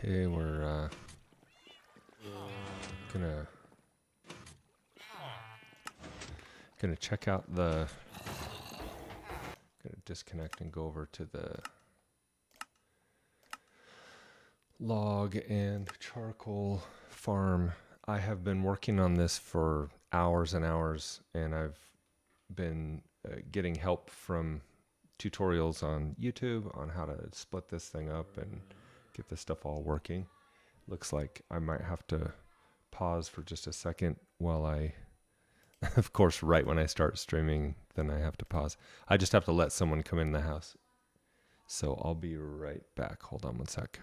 Okay, we're gonna check out the. Gonna disconnect and go over to the log and charcoal farm. I have been working on this for hours and hours, and I've been getting help from tutorials on YouTube on how to split this thing up and get this stuff all working. Looks like I might have to pause for just a second while I, of course, right when I start streaming, then I have to pause. I just have to let someone come in the house. So I'll be right back. Hold on one sec.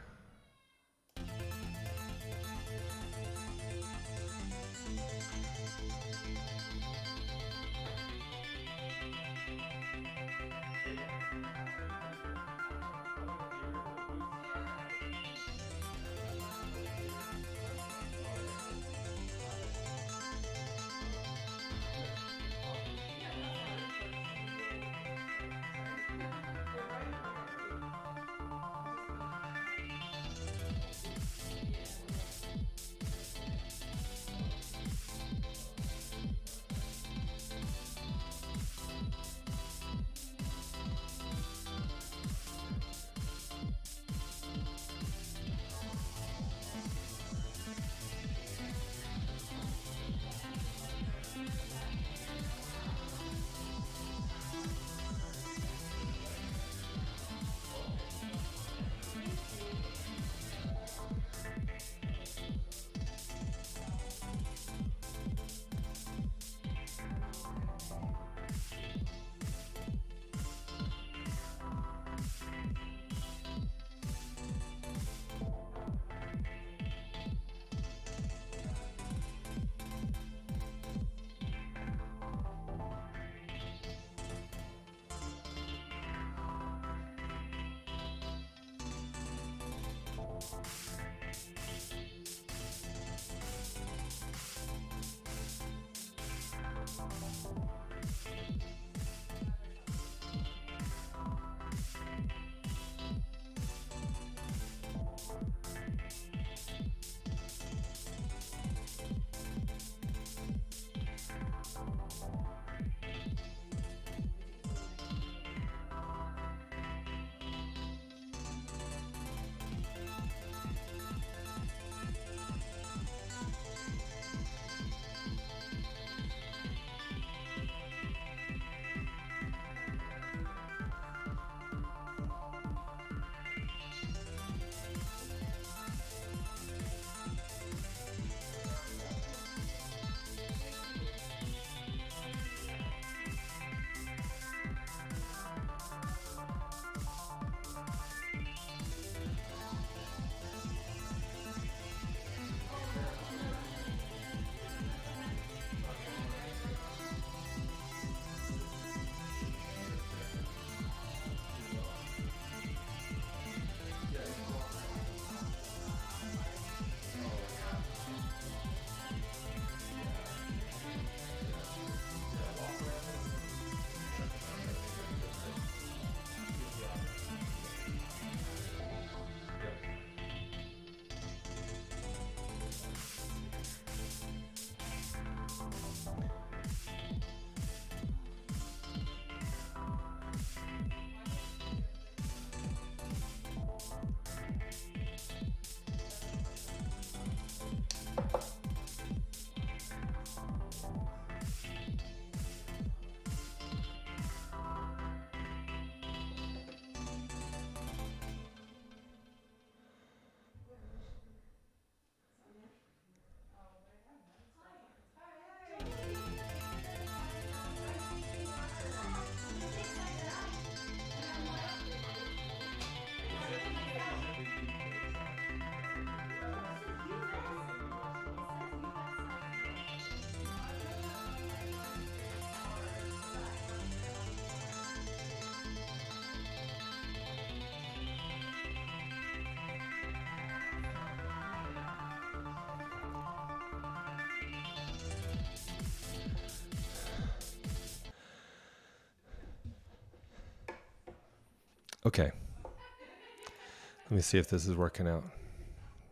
Okay. Let me see if this is working out.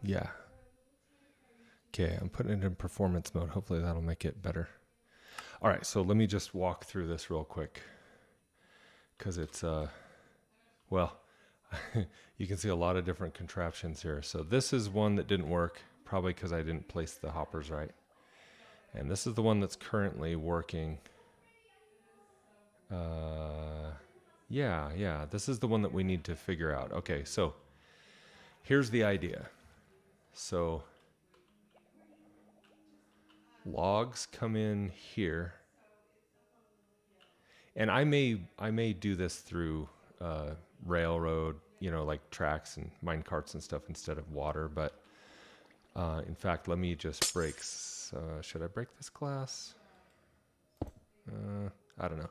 Yeah. Okay, I'm putting it in performance mode. Hopefully that'll make it better. All right, so let me just walk through this real quick because it's, well, you can see a lot of different contraptions here. So this is one that didn't work, probably because I didn't place the hoppers right. And this is the one that's currently working. Yeah, this is the one that we need to figure out. Okay, so here's the idea. So logs come in here, and I may do this through railroad, like tracks and mine carts and stuff instead of water. But in fact, let me just break. Should I break this glass? I don't know.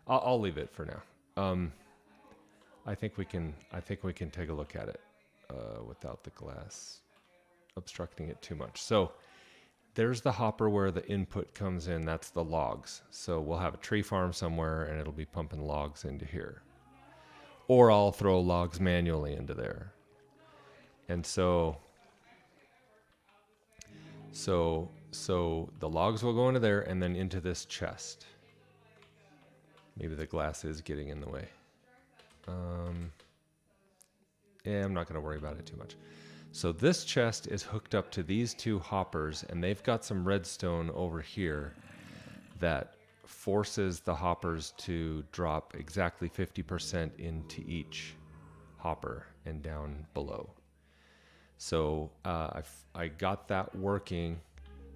I'll leave it for now. I think we can take a look at it without the glass obstructing it too much. So there's the hopper where the input comes in. That's the logs. So we'll have a tree farm somewhere, and it'll be pumping logs into here. Or I'll throw logs manually into there. And so the logs will go into there and then into this chest. Maybe the glass is getting in the way. Yeah, I'm not going to worry about it too much. So this chest is hooked up to these two hoppers, and they've got some redstone over here that forces the hoppers to drop exactly 50% into each hopper and down below. So I got that working.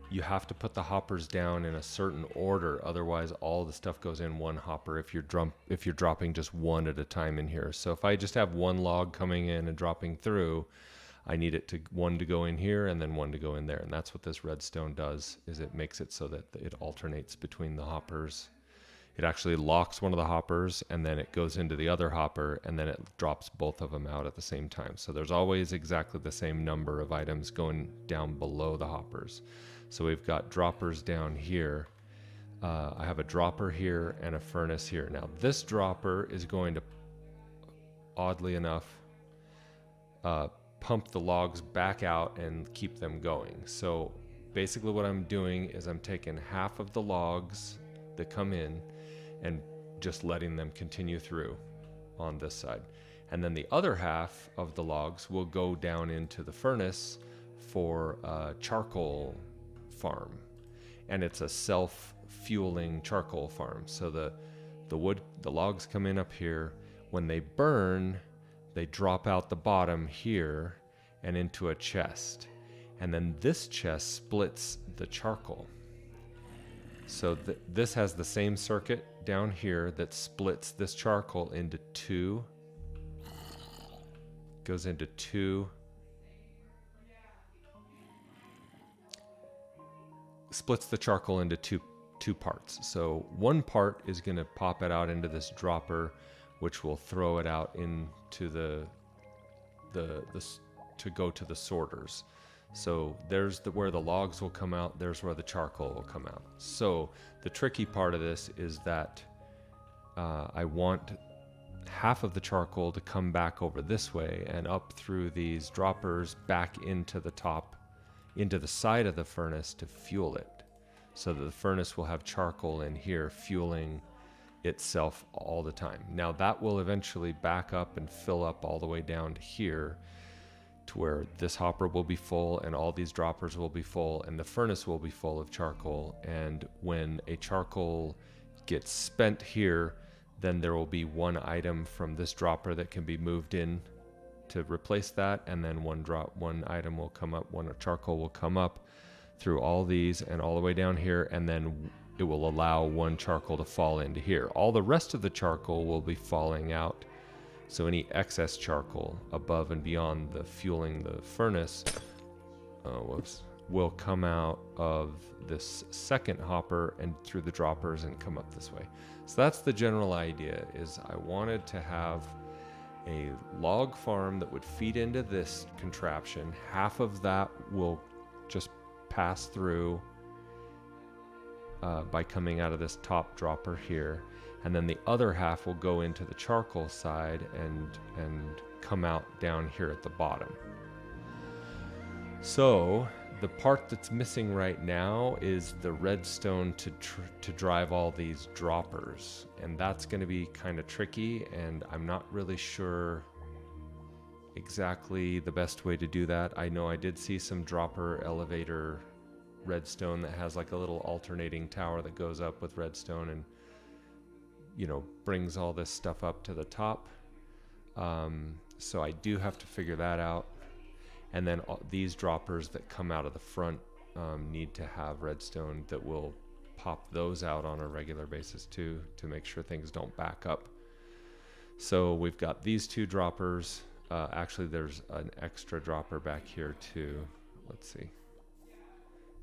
You have to put the hoppers down in a certain order, otherwise all the stuff goes in one hopper if you're dropping just one at a time in here. So if I just have one log coming in and dropping through, I need one to go in here and then one to go in there. And that's what this redstone does, is it makes it so that it alternates between the hoppers. It actually locks one of the hoppers, and then it goes into the other hopper, and then it drops both of them out at the same time. So there's always exactly the same number of items going down below the hoppers. So we've got droppers down here. I have a dropper here and a furnace here. Now this dropper is going to, oddly enough, pump the logs back out and keep them going. So basically what I'm doing is I'm taking half of the logs that come in and just letting them continue through on this side. And then the other half of the logs will go down into the furnace for a charcoal farm. And it's a self-fueling charcoal farm. So the logs come in up here. When they burn, they drop out the bottom here and into a chest. And then this chest splits the charcoal. So this has the same circuit down here that splits this charcoal into two. Goes into two. Splits the charcoal into two parts. So one part is going to pop it out into this dropper, which will throw it out into to go to the sorters. So there's where the logs will come out, there's where the charcoal will come out. So the tricky part of this is that I want half of the charcoal to come back over this way and up through these droppers back into the top, into the side of the furnace to fuel it. So that the furnace will have charcoal in here fueling itself all the time. Now that will eventually back up and fill up all the way down to here, to where this hopper will be full and all these droppers will be full and the furnace will be full of charcoal. And when a charcoal gets spent here, then there will be one item from this dropper that can be moved in to replace that, and then one item will come up, one charcoal will come up through all these and all the way down here, and then it will allow one charcoal to fall into here. All the rest of the charcoal will be falling out. So any excess charcoal above and beyond the fueling the furnace will come out of this second hopper and through the droppers and come up this way. So that's the general idea, is I wanted to have a log farm that would feed into this contraption. Half of that will just pass through by coming out of this top dropper here. And then the other half will go into the charcoal side and come out down here at the bottom. So the part that's missing right now is the redstone to drive all these droppers, and that's going to be kind of tricky, and I'm not really sure exactly the best way to do that. I know I did see some dropper elevator redstone that has like a little alternating tower that goes up with redstone and, you know, brings all this stuff up to the top. So I do have to figure that out. And then these droppers that come out of the front need to have redstone that will pop those out on a regular basis too, to make sure things don't back up. So we've got these two droppers. Actually, there's an extra dropper back here too. Let's see.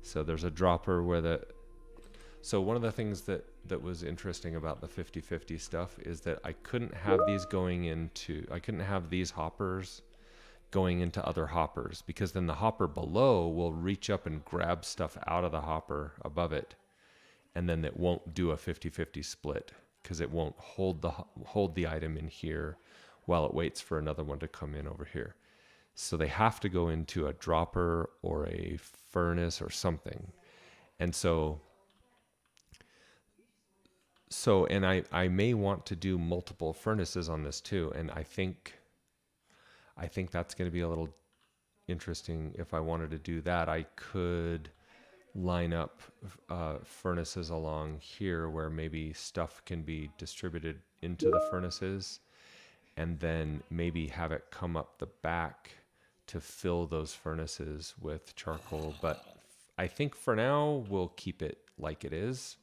So there's a dropper where so one of the things that was interesting about the 50/50 stuff is that I couldn't have these hoppers going into other hoppers, because then the hopper below will reach up and grab stuff out of the hopper above it, and then it won't do a 50/50 split because it won't hold the item in here while it waits for another one to come in over here. So they have to go into a dropper or a furnace or something. And and I may want to do multiple furnaces on this too, and I think that's going to be a little interesting. If I wanted to do that, I could line up furnaces along here where maybe stuff can be distributed into the furnaces, and then maybe have it come up the back to fill those furnaces with charcoal. But I think for now we'll keep it like it is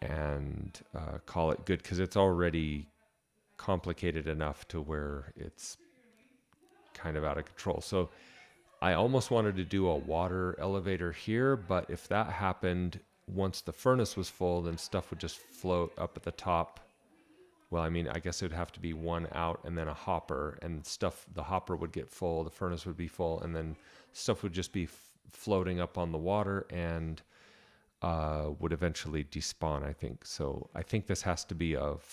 and call it good, because it's already complicated enough to where it's kind of out of control. So I almost wanted to do a water elevator here, but if that happened, once the furnace was full, then stuff would just float up at the top. Well, I mean, I guess it would have to be one out and then a hopper, and the hopper would get full, the furnace would be full, and then stuff would just be floating up on the water and would eventually despawn, I think. So I think this has to be an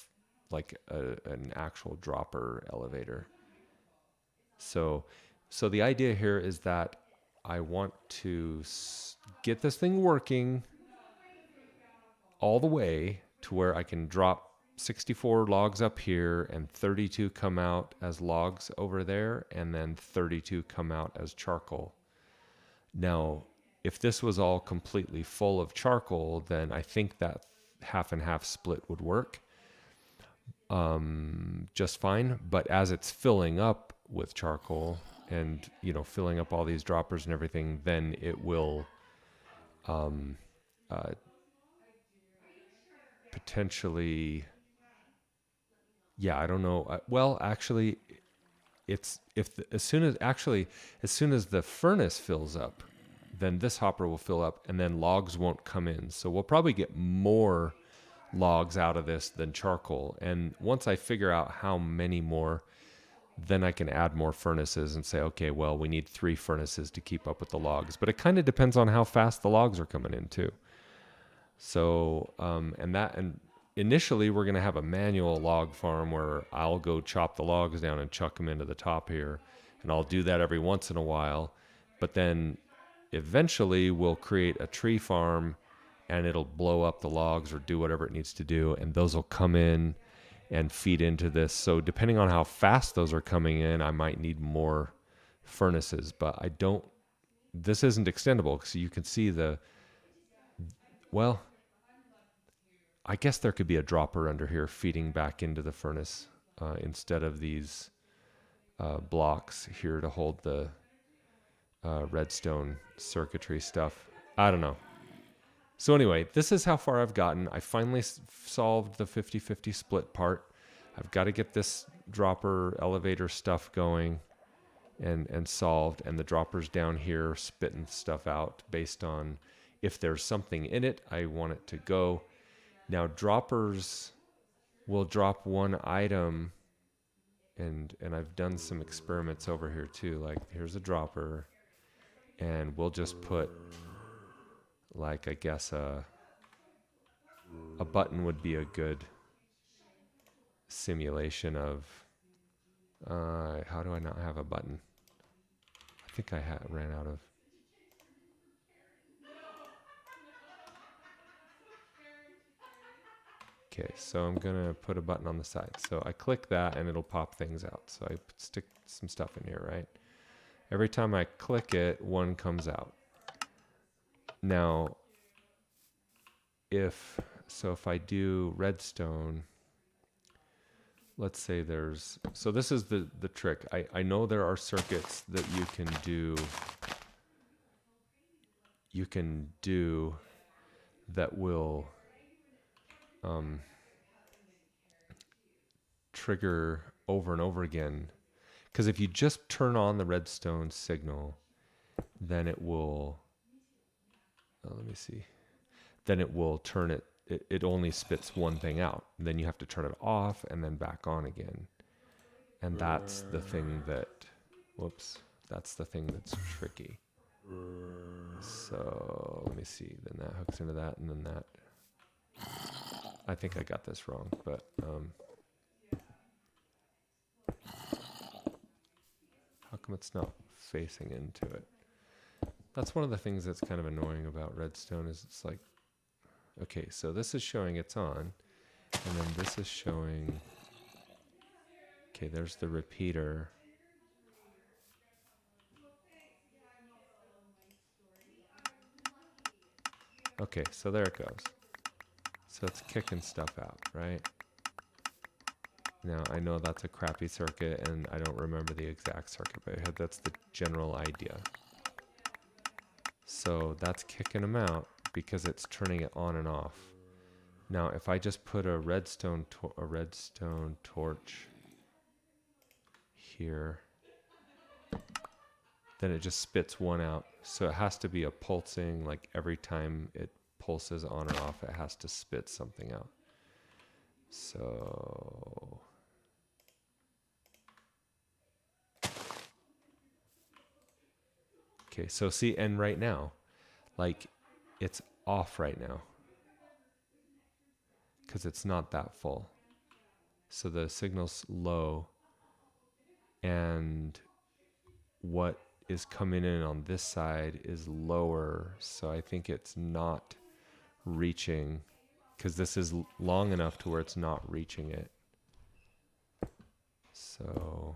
actual dropper elevator. So the idea here is that I want to get this thing working all the way to where I can drop 64 logs up here and 32 come out as logs over there, and then 32 come out as charcoal. Now, if this was all completely full of charcoal, then I think that half and half split would work just fine. But as it's filling up with charcoal and, you know, filling up all these droppers and everything, then it will potentially, yeah, I don't know. Well, actually, as soon as the furnace fills up, then this hopper will fill up, and then logs won't come in. So we'll probably get more logs out of this than charcoal. And once I figure out how many more, then I can add more furnaces and say, okay, well, we need 3 furnaces to keep up with the logs. But it kind of depends on how fast the logs are coming in too. So, and initially we're going to have a manual log farm where I'll go chop the logs down and chuck them into the top here. And I'll do that every once in a while. But then eventually we'll create a tree farm, and it'll blow up the logs or do whatever it needs to do. And those will come in and feed into this. So depending on how fast those are coming in, I might need more furnaces, but this isn't extendable. So you can see well, I guess there could be a dropper under here feeding back into the furnace instead of these blocks here to hold the redstone circuitry stuff. I don't know. So anyway, this is how far I've gotten. I finally solved the 50/50 split part. I've got to get this dropper elevator stuff going and solved, and the droppers down here spitting stuff out based on if there's something in it, I want it to go. Now, droppers will drop one item, and I've done some experiments over here too. Like, here's a dropper, and we'll just put, like, I guess a button would be a good simulation of, how do I not have a button? I think I ran out of. Okay, so I'm gonna put a button on the side. So I click that and it'll pop things out. So I stick some stuff in here, right? Every time I click it, one comes out. Now, if I do redstone, let's say so this is the trick. I know there are circuits that you can do that will trigger over and over again. Because if you just turn on the redstone signal, then it will, let me see, then it will turn it only spits one thing out. And then you have to turn it off and then back on again. And that's the thing that's the thing that's tricky. So let me see, then that hooks into that and then that. I think I got this wrong, but how come it's not facing into it? That's one of the things that's kind of annoying about redstone is it's like, okay, so this is showing it's on, and then this is showing, okay, there's the repeater. Okay, so there it goes. So it's kicking stuff out, right? Now, I know that's a crappy circuit, and I don't remember the exact circuit, but that's the general idea. So that's kicking them out because it's turning it on and off. Now, if I just put a redstone torch here, then it just spits one out. So it has to be a pulsing, like every time it pulses on or off, it has to spit something out. So okay, so see, and right now, like it's off right now because it's not that full. So the signal's low, and what is coming in on this side is lower. So I think it's not reaching, because this is long enough to where it's not reaching it. So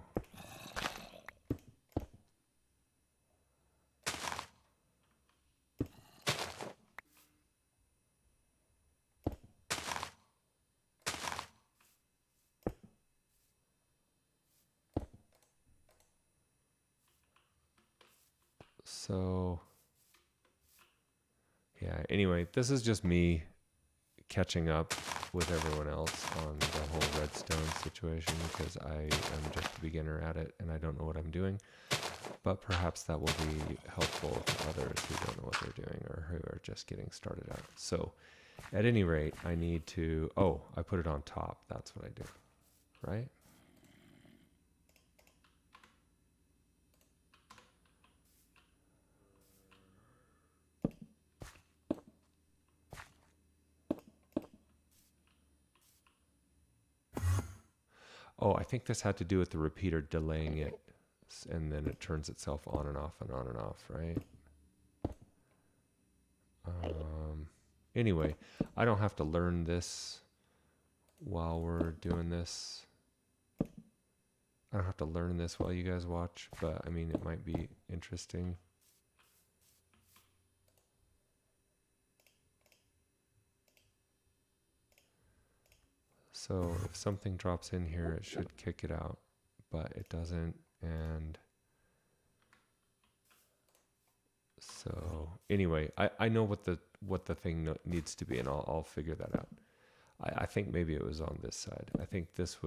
yeah, anyway, this is just me catching up with everyone else on the whole redstone situation because I am just a beginner at it and I don't know what I'm doing. But perhaps that will be helpful to others who don't know what they're doing or who are just getting started out. So at any rate, I need to, I put it on top. That's what I do, right? Oh, I think this had to do with the repeater delaying it, and then it turns itself on and off and on and off, right? Anyway, I don't have to learn this while we're doing this. I don't have to learn this while you guys watch, but I mean, it might be interesting. So if something drops in here, it should kick it out, but it doesn't. And so anyway, I know what the thing needs to be, and I'll figure that out. I think maybe it was on this side. I think this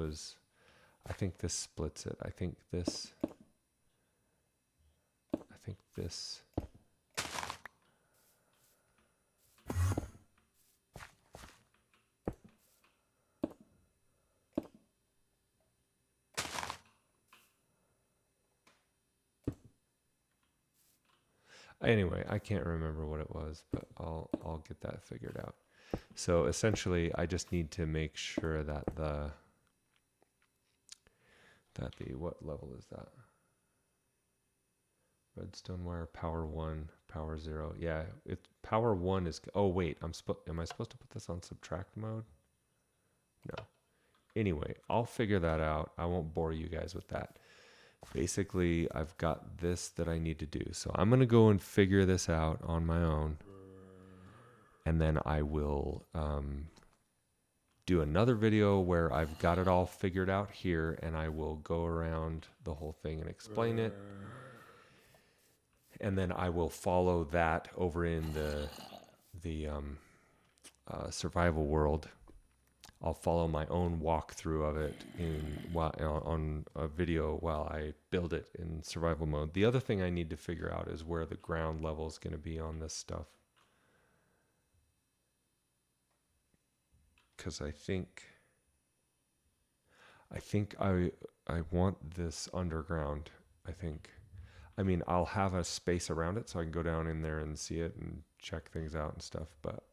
splits it. I think this. Anyway, I can't remember what it was, but I'll get that figured out. So essentially, I just need to make sure that the what level is that? redstone wire, power 1, power 0. Yeah, it's power 1 is, oh wait, am I supposed to put this on subtract mode? No. Anyway, I'll figure that out. I won't bore you guys with that. Basically, I've got this that I need to do. So I'm going to go and figure this out on my own. And then I will do another video where I've got it all figured out here, and I will go around the whole thing and explain it. And then I will follow that over in the survival world. I'll follow my own walkthrough of it on a video while I build it in survival mode. The other thing I need to figure out is where the ground level is going to be on this stuff. Because I think I want this underground. I mean, I'll have a space around it so I can go down in there and see it and check things out and stuff, but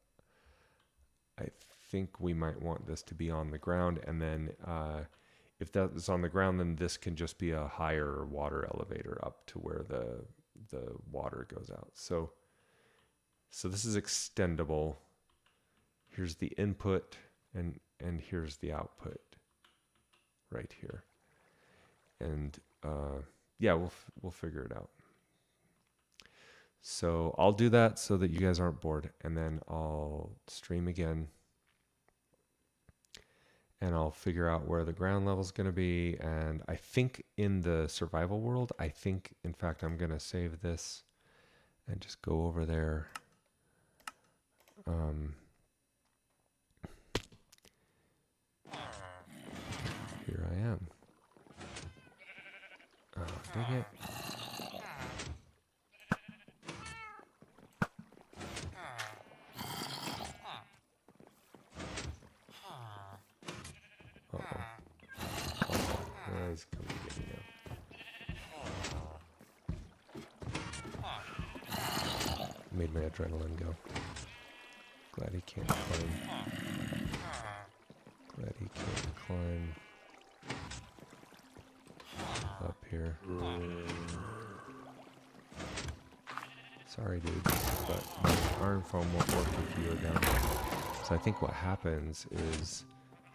I think we might want this to be on the ground, and then if that is on the ground, then this can just be a higher water elevator up to where the water goes out. So this is extendable. Here's the input, and here's the output right here. And yeah, we'll figure it out. So I'll do that so that you guys aren't bored, and then I'll stream again. And I'll figure out where the ground level is going to be. And I think in the survival world, in fact, I'm going to save this and just go over there. Here I am. Oh, dang it. He's coming to get me now. Made my adrenaline go. Glad he can't climb. Glad he can't climb up here. Sorry, dude, but my iron foam won't work if you are down here. So I think what happens is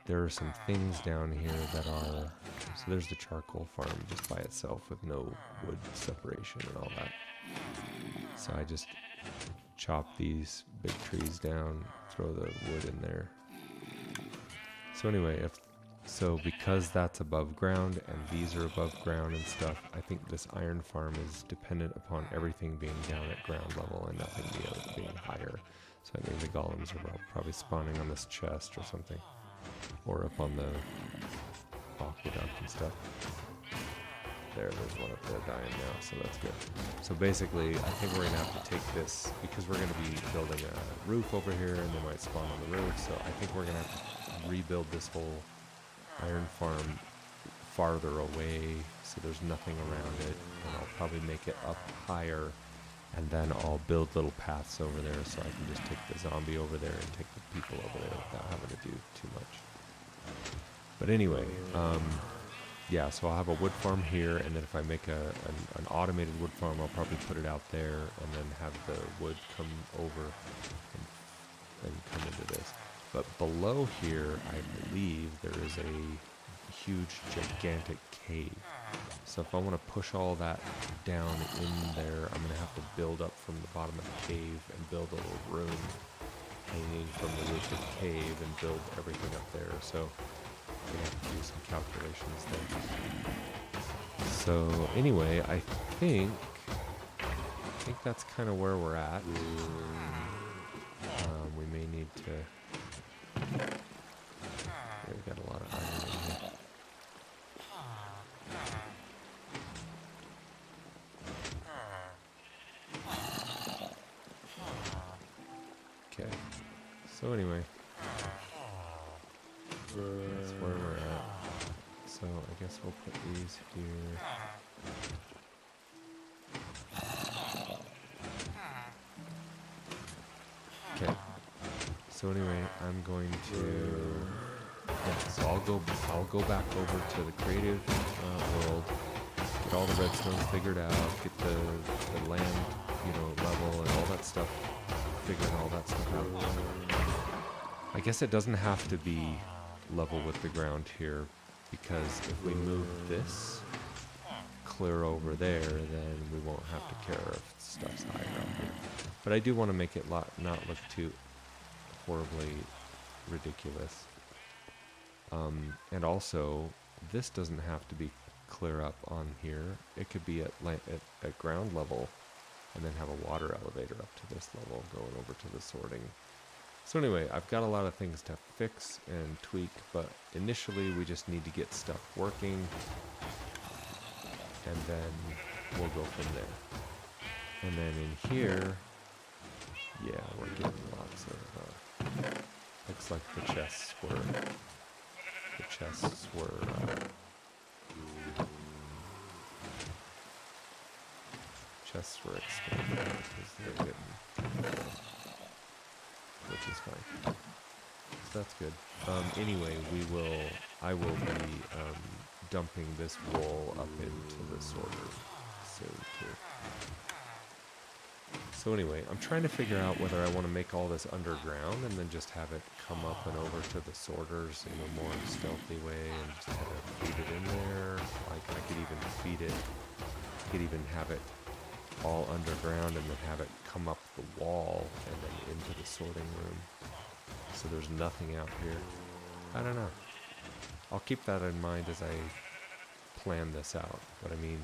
there are some things down here that are... So there's the charcoal farm just by itself with no wood separation and all that. So I just chop these big trees down, throw the wood in there. So anyway, because that's above ground and these are above ground and stuff, I think this iron farm is dependent upon everything being down at ground level and nothing being higher. So I think the golems are probably spawning on this chest or something, or up on the aqueduct and stuff. There's one up there dying now, so that's good. So basically, I think we're gonna have to take this, because we're gonna be building a roof over here and they might spawn on the roof, so I think we're gonna have to rebuild this whole iron farm farther away so there's nothing around it, and I'll probably make it up higher, and then I'll build little paths over there so I can just take the zombie over there and take the people over there without having to do too much. But anyway, yeah, so I'll have a wood farm here, and then if I make an automated wood farm, I'll probably put it out there and then have the wood come over and come into this. But below here, I believe there is a huge, gigantic cave. So if I want to push all that down in there, I'm going to have to build up from the bottom of the cave and build a little room hanging from the roof of the cave and build everything up there. So I'm going to have to do some calculations there. So anyway, I think that's kind of where we're at. We may need to... Yeah, we got a lot of iron in here. Okay, so anyway, that's where we're at. So I guess we'll put these here. Okay, so anyway, I'm going to, yeah, so I'll go back over to the creative world, get all the redstone figured out, get the land, level and all that stuff, figuring all that stuff out. I guess it doesn't have to be level with the ground here, because if we move this clear over there, then we won't have to care if stuff's higher up here. But I do want to make it not look too horribly ridiculous. And also, this doesn't have to be clear up on here. It could be at ground level, and then have a water elevator up to this level going over to the sorting. So anyway, I've got a lot of things to fix and tweak, but initially we just need to get stuff working, and then we'll go from there. And then in here, yeah, we're getting lots of, looks like the chests were expanded because they're getting, which is fine. So that's good. Anyway, I will be dumping this wool up into the sorter soon too. So anyway, I'm trying to figure out whether I want to make all this underground and then just have it come up and over to the sorters in a more stealthy way and just kind of feed it in there. Like I could even feed it, have it all underground and then have it come up the wall and then into the sorting room. So there's nothing out here. I don't know. I'll keep that in mind as I plan this out. But I mean,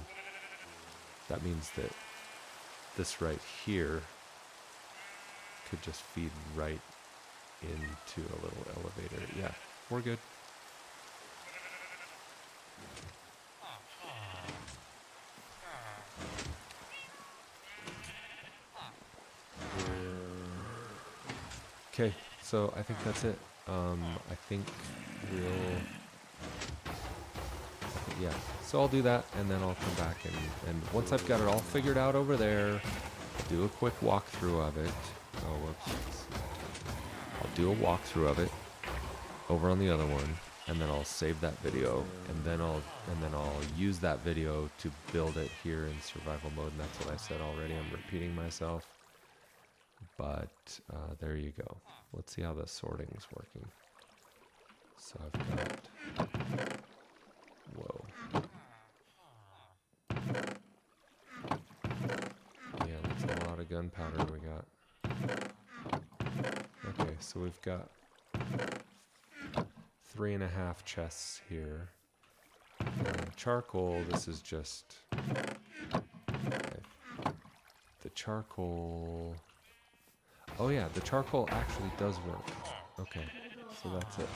that means that this right here could just feed right into a little elevator. Yeah, we're good. Okay, so I think that's it. I think yeah, so I'll do that and then I'll come back and once I've got it all figured out over there, I'll do a quick walkthrough of it. Oh, whoops. I'll do a walkthrough of it over on the other one, and then I'll save that video, and then I'll use that video to build it here in survival mode, and that's what I said already. I'm repeating myself. But there you go. Let's see how the sorting's working. So I've got, whoa. Yeah, that's a lot of gunpowder we got. Okay, so we've got 3.5 chests here. And charcoal, this is just, okay. The charcoal, oh yeah, the charcoal actually does work. Okay, so that's it.